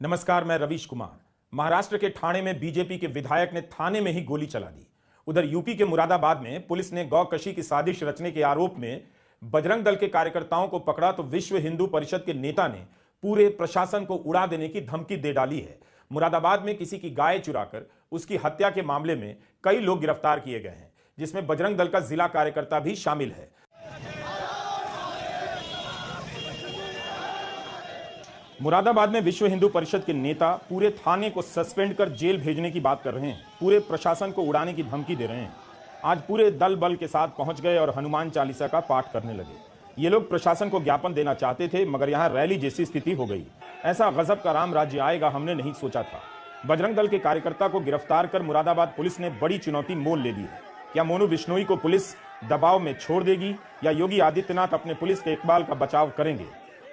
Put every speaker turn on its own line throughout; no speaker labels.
नमस्कार, मैं रवीश कुमार। महाराष्ट्र के ठाणे में बीजेपी के विधायक ने थाने में ही गोली चला दी। उधर यूपी के मुरादाबाद में पुलिस ने गौकशी की साजिश रचने के आरोप में बजरंग दल के कार्यकर्ताओं को पकड़ा तो विश्व हिंदू परिषद के नेता ने पूरे प्रशासन को उड़ा देने की धमकी दे डाली है। मुरादाबाद में किसी की गाय चुराकर उसकी हत्या के मामले में कई लोग गिरफ्तार किए गए हैं, जिसमें बजरंग दल का जिला कार्यकर्ता भी शामिल है। मुरादाबाद में विश्व हिंदू परिषद के नेता पूरे थाने को सस्पेंड कर जेल भेजने की बात कर रहे हैं, पूरे प्रशासन को उड़ाने की धमकी दे रहे हैं। आज पूरे दल बल के साथ पहुंच गए और हनुमान चालीसा का पाठ करने लगे। ये लोग प्रशासन को ज्ञापन देना चाहते थे, मगर यहां रैली जैसी स्थिति हो गई। ऐसा गजब का राम राज्य आएगा हमने नहीं सोचा था। बजरंग दल के कार्यकर्ता को गिरफ्तार कर मुरादाबाद पुलिस ने बड़ी चुनौती मोल ले ली है। क्या मोनू बिश्नोई को पुलिस दबाव में छोड़ देगी या योगी आदित्यनाथ अपने पुलिस के इकबाल का बचाव करेंगे?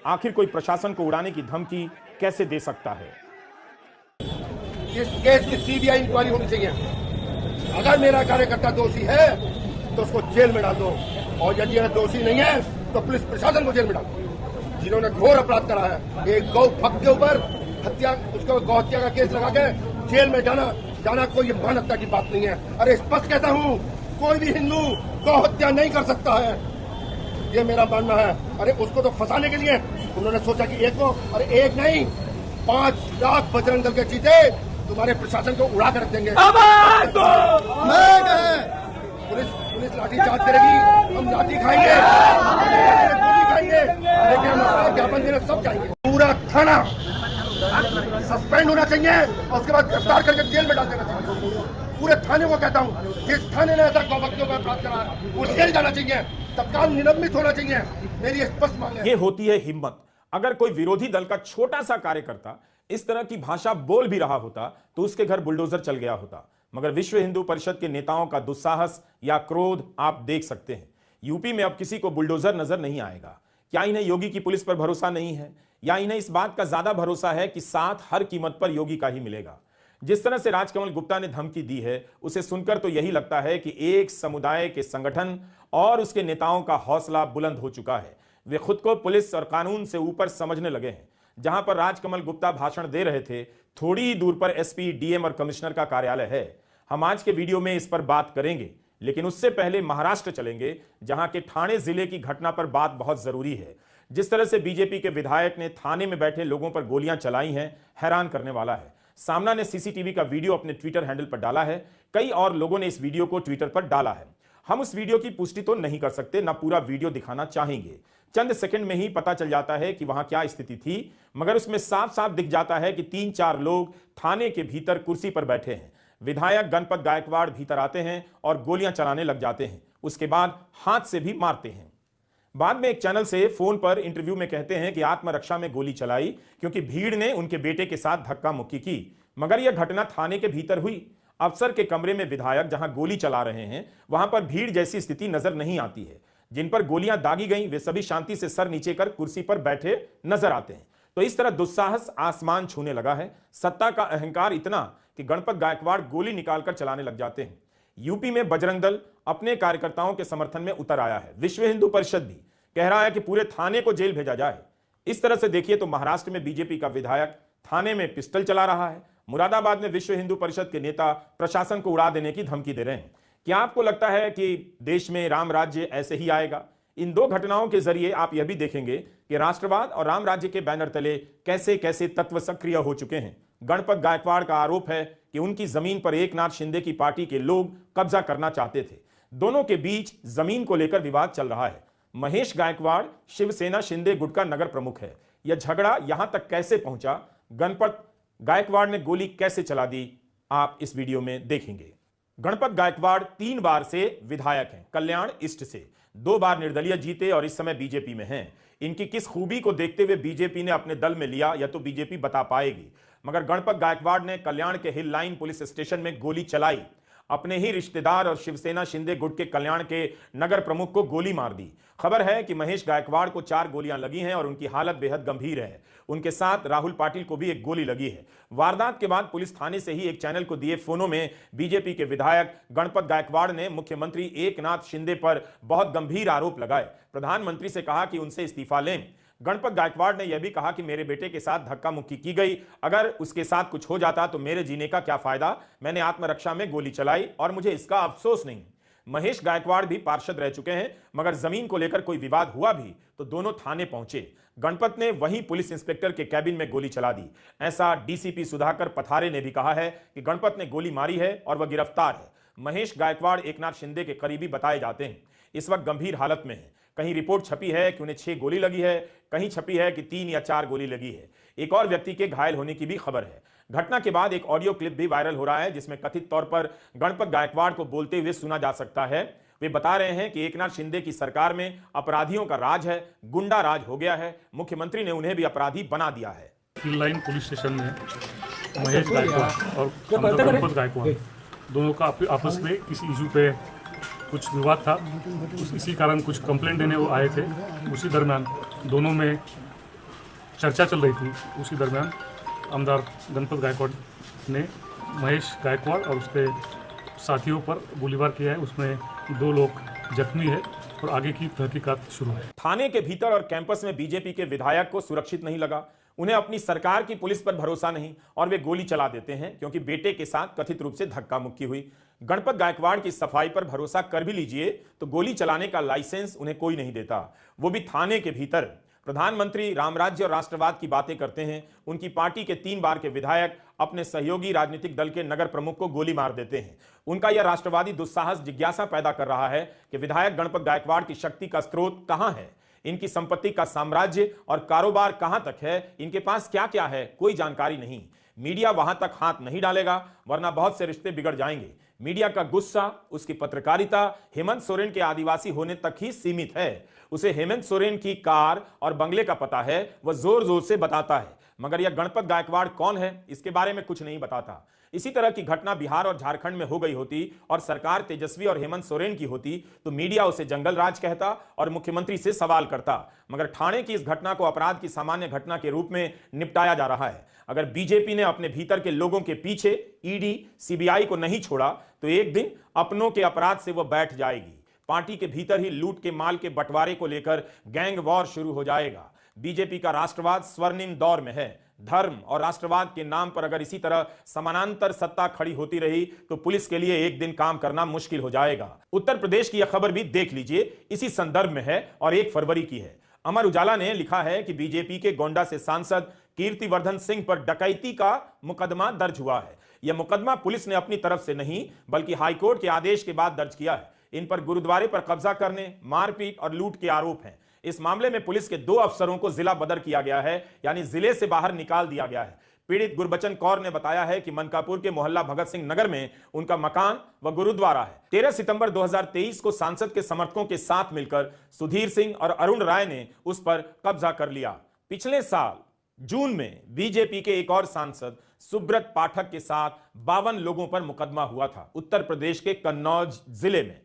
आखिर कोई प्रशासन को उड़ाने की धमकी कैसे दे सकता है?
इस केस की सीबीआई इंक्वायरी होनी चाहिए। अगर मेरा कार्यकर्ता दोषी है तो उसको जेल में डाल दो, और यदि यह दोषी नहीं है तो पुलिस प्रशासन को जेल में डाल दो। जिन्होंने घोर अपराध करा है, एक गौ भक्त के ऊपर हत्या, उसको गौ हत्या का केस लगा के जेल में जाना कोई मानवता की बात नहीं है। अरे स्पष्ट कहता हूँ, कोई भी हिंदू गौ हत्या नहीं कर सकता है, ये मेरा मानना है। अरे उसको तो फंसाने के लिए उन्होंने सोचा कि एक को, अरे एक नहीं 5 लाख बजरंग दल के चीते तुम्हारे प्रशासन को उड़ा कर रख देंगे। पुलिस लाठी चार्ज करेगी, हम लाठी खाएंगे, गोली खाएंगे, लेकिन हम अपना ज्ञापन देने सब जाएंगे। पूरा थाना सस्पेंड होना चाहिए और उसके बाद गिरफ्तार करके जेल में डाल देना चाहिए। पूरे थाने को कहता हूँ, जिस थाने ने ऐसा गौभक्तों का अपराध करा है वो जेल जाना चाहिए, तत्काल निलंबित होना चाहिए। मेरी स्पष्ट मांग है।
ये होती है हिम्मत। अगर कोई विरोधी दल का छोटा सा कार्यकर्ता इस तरह की भाषा बोल भी रहा होता तो उसके घर बुलडोजर चल गया होता। मगर विश्व हिंदू परिषद के नेताओं का दुस्साहस या क्रोध आप देख सकते हैं। यूपी में अब किसी को बुलडोजर नजर नहीं आएगा। क्या इन्हें योगी की पुलिस पर भरोसा नहीं है, या इन्हें इस बात का ज्यादा भरोसा है कि साथ हर कीमत पर योगी का ही मिलेगा? जिस तरह से राजकमल गुप्ता ने धमकी दी है, उसे सुनकर तो यही लगता है कि एक समुदाय के संगठन और उसके नेताओं का हौसला बुलंद हो चुका है। वे खुद को पुलिस और कानून से ऊपर समझने लगे हैं। जहां पर राजकमल गुप्ता भाषण दे रहे थे, थोड़ी ही दूर पर एसपी, डीएम और कमिश्नर का कार्यालय है। हम आज के वीडियो में इस पर बात करेंगे, लेकिन उससे पहले महाराष्ट्र चलेंगे, जहां के ठाणे जिले की घटना पर बात बहुत जरूरी है। जिस तरह से बीजेपी के विधायक ने थाने में बैठे लोगों पर गोलियां चलाई हैं, हैरान करने वाला है। सामना ने सीसीटीवी का वीडियो अपने ट्विटर हैंडल पर डाला है। कई और लोगों ने इस वीडियो को ट्विटर पर डाला है। हम उस वीडियो की पुष्टि तो नहीं कर सकते, ना पूरा वीडियो दिखाना चाहेंगे। चंद सेकंड में ही पता चल जाता है कि वहां क्या स्थिति थी, मगर उसमें साफ साफ दिख जाता है कि 3-4 लोग थाने के भीतर कुर्सी पर बैठे हैं। विधायक गणपत गायकवाड़ भीतर आते हैं और गोलियां चलाने लग जाते हैं। उसके बाद हाथ से भी मारते हैं। बाद में एक चैनल से फोन पर इंटरव्यू में कहते हैं कि आत्मरक्षा में गोली चलाई क्योंकि भीड़ ने उनके बेटे के साथ धक्का मुक्की की। मगर यह घटना थाने के भीतर हुई। अफसर के कमरे में विधायक जहां गोली चला रहे हैं, वहां पर भीड़ जैसी स्थिति नजर नहीं आती है। जिन पर गोलियां दागी गईं, वे सभी शांति से सर नीचे कर कुर्सी पर बैठे नजर आते हैं। तो इस तरह दुस्साहस आसमान छूने लगा है। सत्ता का अहंकार इतना कि गणपत गायकवाड़ गोली निकालकर चलाने लग जाते हैं। यूपी में बजरंग दल अपने कार्यकर्ताओं के समर्थन में उतर आया है। विश्व हिंदू परिषद भी कह रहा है कि पूरे थाने को जेल भेजा जाए। इस तरह से देखिए तो महाराष्ट्र में बीजेपी का विधायक थाने में पिस्टल चला रहा है। मुरादाबाद में विश्व हिंदू परिषद के नेता प्रशासन को उड़ा देने की धमकी दे रहे हैं। क्या आपको लगता है कि देश में राम राज्य ऐसे ही आएगा? इन दो घटनाओं के जरिए आप यह भी देखेंगे कि राष्ट्रवाद और राम राज्य के बैनर तले कैसे कैसे तत्व सक्रिय हो चुके हैं। गणपत गायकवाड़ का आरोप है कि उनकी जमीन पर एकनाथ शिंदे की पार्टी के लोग कब्जा करना चाहते थे। दोनों के बीच जमीन को लेकर विवाद चल रहा है। महेश गायकवाड़ शिवसेना शिंदे गुट का नगर प्रमुख है। यह झगड़ा यहां तक कैसे पहुंचा, गणपत गायकवाड़ ने गोली कैसे चला दी, आप इस वीडियो में देखेंगे। गणपत गायकवाड़ 3 बार से विधायक हैं, कल्याण ईस्ट से। 2 बार निर्दलीय जीते और इस समय बीजेपी में हैं। इनकी किस खूबी को देखते हुए बीजेपी ने अपने दल में लिया, यह तो बीजेपी बता पाएगी। मगर गणपत गायकवाड़ ने कल्याण के हिल लाइन पुलिस स्टेशन में गोली चलाई। अपने ही रिश्तेदार और शिवसेना शिंदे गुट के कल्याण के नगर प्रमुख को गोली मार दी। खबर है कि महेश गायकवाड़ को 4 गोलियां लगी हैं और उनकी हालत बेहद गंभीर है। उनके साथ राहुल पाटिल को भी एक गोली लगी है। वारदात के बाद पुलिस थाने से ही एक चैनल को दिए फोनों में बीजेपी के विधायक गणपत गायकवाड़ ने मुख्यमंत्री एकनाथ शिंदे पर बहुत गंभीर आरोप लगाए। प्रधानमंत्री से कहा कि उनसे इस्तीफा लें। गणपत गायकवाड़ ने यह भी कहा कि मेरे बेटे के साथ धक्का मुक्की की गई, अगर उसके साथ कुछ हो जाता तो मेरे जीने का क्या फायदा, मैंने आत्मरक्षा में गोली चलाई और मुझे इसका अफसोस नहीं। महेश गायकवाड़ भी पार्षद रह चुके हैं, मगर जमीन को लेकर कोई विवाद हुआ भी तो दोनों थाने पहुंचे। गणपत ने वहीं पुलिस इंस्पेक्टर के कैबिन में गोली चला दी। ऐसा डीसीपी सुधाकर पथारे ने भी कहा है कि गणपत ने गोली मारी है और वह गिरफ्तार है। महेश गायकवाड़ एकनाथ शिंदे के करीबी बताए जाते हैं। इस वक्त गंभीर हालत में है। कहीं रिपोर्ट छपी है कि उन्हें 6 गोली लगी है, कहीं छपी है कि 3 या 4 गोली लगी है। एक और व्यक्ति के घायल होने की भी खबर है। घटना के बाद एक ऑडियो क्लिप भी वायरल हो रहा है, जिसमें कथित तौर पर गणपत गायकवाड़ को बोलते हुए सुना जा सकता है। वे बता रहे हैं कि एकनाथ शिंदे की सरकार में अपराधियों का राज है, गुंडा राज हो गया है, मुख्यमंत्री ने उन्हें भी अपराधी बना दिया है।
फील्ड लाइन पुलिस स्टेशन में महेश गायकवाड़ और गणपत गायकवाड़ दोनों का आपस में किसी इशू पे कुछ विवाद था। इसी कारण कुछ कंप्लेंट देने वो आए थे। उसी दरमियान दोनों में चर्चा चल रही थी। उसी दरमियान आमदार गणपत गायकवाड़ ने महेश गायकवाड़ और उसके साथियों पर गोलीबार किया है। उसमें 2 लोग जख्मी है और आगे की तहकीकात शुरू है।
थाने के भीतर और कैंपस में बीजेपी के विधायक को सुरक्षित नहीं लगा। उन्हें अपनी सरकार की पुलिस पर भरोसा नहीं और वे गोली चला देते हैं क्योंकि बेटे के साथ कथित रूप से धक्का मुक्की हुई। गणपत गायकवाड़ की सफाई पर भरोसा कर भी लीजिए तो गोली चलाने का लाइसेंस उन्हें कोई नहीं देता, वो भी थाने के भीतर। प्रधानमंत्री रामराज्य और राष्ट्रवाद की बातें करते हैं। उनकी पार्टी के 3 बार के विधायक अपने सहयोगी राजनीतिक दल के नगर प्रमुख को गोली मार देते हैं। उनका यह राष्ट्रवादी दुस्साहस जिज्ञासा पैदा कर रहा है कि विधायक गणपत गायकवाड़ की शक्ति का स्रोत कहां है, इनकी संपत्ति का साम्राज्य और कारोबार कहां तक है, इनके पास क्या क्या है, कोई जानकारी नहीं। मीडिया वहां तक हाथ नहीं डालेगा वरना बहुत से रिश्ते बिगड़ जाएंगे। मीडिया का गुस्सा, उसकी पत्रकारिता हेमंत सोरेन के आदिवासी होने तक ही सीमित है। उसे हेमंत सोरेन की कार और बंगले का पता है, वह जोर जोर से बताता है, मगर यह गणपत गायकवाड़ कौन है इसके बारे में कुछ नहीं बताता। इसी तरह की घटना बिहार और झारखंड में हो गई होती और सरकार तेजस्वी और हेमंत सोरेन की होती तो मीडिया उसे जंगल राज कहता और मुख्यमंत्री से सवाल करता। मगर ठाणे की इस घटना को अपराध की सामान्य घटना के रूप में निपटाया जा रहा है। अगर बीजेपी ने अपने भीतर के लोगों के पीछे ईडी, सीबीआई को नहीं छोड़ा तो एक दिन अपनों के अपराध से वह बैठ जाएगी। पार्टी के भीतर ही लूट के माल के बंटवारे को लेकर गैंग वॉर शुरू हो जाएगा। बीजेपी का राष्ट्रवाद स्वर्णिम दौर में है। धर्म और राष्ट्रवाद के नाम पर अगर इसी तरह समानांतर सत्ता खड़ी होती रही तो पुलिस के लिए एक दिन काम करना मुश्किल हो जाएगा। उत्तर प्रदेश की यह खबर भी देख लीजिए, इसी संदर्भ में है और 1 फरवरी की है। अमर उजाला ने लिखा है कि बीजेपी के गोंडा से सांसद कीर्तिवर्धन सिंह पर डकैती का मुकदमा दर्ज हुआ है। यह मुकदमा पुलिस ने अपनी तरफ से नहीं बल्कि हाईकोर्ट के आदेश के बाद दर्ज किया है। इन पर गुरुद्वारे पर कब्जा करने, मारपीट और लूट के आरोप हैं। इस मामले में पुलिस के 2 अफसरों को जिला बदर किया गया है, यानी जिले से बाहर निकाल दिया गया है। पीड़ित गुरबचन कौर ने बताया है कि मनकापुर के मोहल्ला भगत सिंह नगर में उनका मकान व गुरुद्वारा है। 13 सितंबर 2023 को सांसद के समर्थकों के साथ मिलकर सुधीर सिंह और अरुण राय ने उस पर कब्जा कर लिया। पिछले साल जून में बीजेपी के एक और सांसद सुब्रत पाठक के साथ 52 लोगों पर मुकदमा हुआ था उत्तर प्रदेश के कन्नौज जिले में।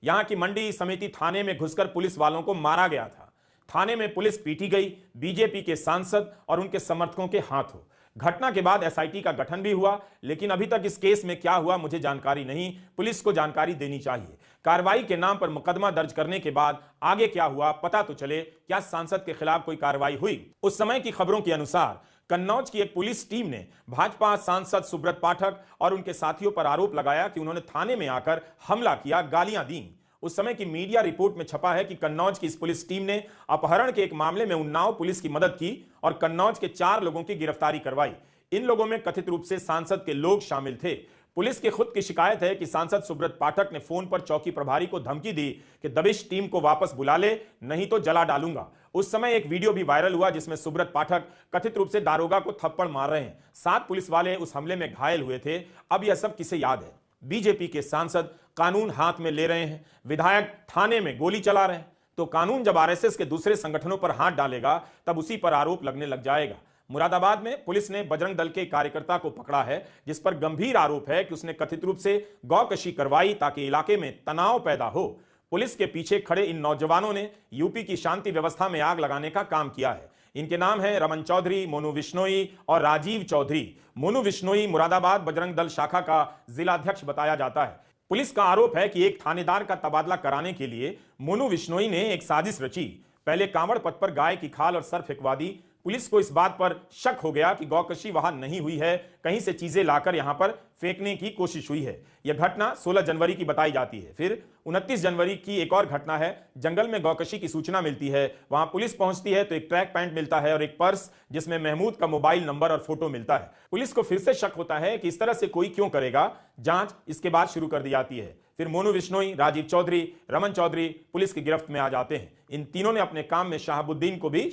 यहां की मंडी समिति थाने में घुसकर पुलिस वालों को मारा गया था। थाने में पुलिस पीटी गई, बीजेपी के सांसद और उनके समर्थकों के हाथों। घटना के बाद एसआईटी का गठन भी हुआ, लेकिन अभी तक इस केस में क्या हुआ मुझे जानकारी नहीं। पुलिस को जानकारी देनी चाहिए। कार्रवाई के नाम पर मुकदमा दर्ज करने के बाद आगे क्या हुआ पता तो चले। क्या सांसद के खिलाफ कोई कार्रवाई हुई? उस समय की खबरों के अनुसार कन्नौज की एक पुलिस टीम ने भाजपा सांसद सुब्रत पाठक और उनके साथियों पर आरोप लगाया कि उन्होंने थाने में आकर हमला किया, गालियां दी। उस समय की मीडिया रिपोर्ट में छपा है कि कन्नौज की इस पुलिस टीम ने अपहरण के एक मामले में उन्नाव पुलिस की मदद की और कन्नौज के 4 लोगों की गिरफ्तारी करवाई। इन लोगों में कथित रूप से सांसद के लोग शामिल थे। पुलिस की खुद की शिकायत है कि सांसद सुब्रत पाठक ने फोन पर चौकी प्रभारी को धमकी दी कि दबिश टीम को वापस बुला ले, नहीं तो जला डालूंगा। उस समय एक वीडियो भी वायरल हुआ जिसमें सुब्रत पाठक कथित रूप से दारोगा को थप्पड़ मार रहे हैं। 7 पुलिस वाले उस हमले में घायल हुए थे। अब यह सब किसे याद है? बीजेपी के सांसद कानून हाथ में ले रहे हैं, विधायक थाने में गोली चला रहे हैं, तो कानून जब आरएसएस के दूसरे संगठनों पर हाथ डालेगा तब उसी पर आरोप लगने लग जाएगा। मुरादाबाद में पुलिस ने बजरंग दल के कार्यकर्ता को पकड़ा है जिस पर गंभीर आरोप है कि उसने कथित रूप से गौकशी करवाई ताकि इलाके में तनाव पैदा हो। पुलिस के पीछे खड़े इन नौजवानों ने यूपी की शांति व्यवस्था में आग लगाने का काम किया है। इनके नाम हैं रमन चौधरी, मोनू विश्नोई और राजीव चौधरी। मोनू विश्नोई मुरादाबाद बजरंग दल शाखा का जिलाध्यक्ष बताया जाता है। पुलिस का आरोप है कि एक थानेदार का तबादला कराने के लिए मोनू विश्नोई ने एक साजिश रची। पहले कांवड़ पथ पर गाय की खाल और सर फेंकवा दी। पुलिस को इस बात पर शक हो गया कि गौकशी वहां नहीं हुई है, कहीं से चीजें लाकर यहां पर फेंकने की कोशिश हुई है। यह घटना 16 जनवरी की बताई जाती है। फिर 29 जनवरी की एक और घटना है। जंगल में गौकशी की सूचना मिलती है, वहां पुलिस पहुंचती है तो एक ट्रैक पैंट मिलता है और एक पर्स जिसमें महमूद का मोबाइल नंबर और फोटो मिलता है। पुलिस को फिर से शक होता है कि इस तरह से कोई क्यों करेगा। जांच इसके बाद शुरू कर दी जाती है। फिर मोनू विश्नोई, राजीव चौधरी, रमन चौधरी पुलिस की गिरफ्त में आ जाते हैं। इन तीनों ने अपने काम में शहाबुद्दीन को भी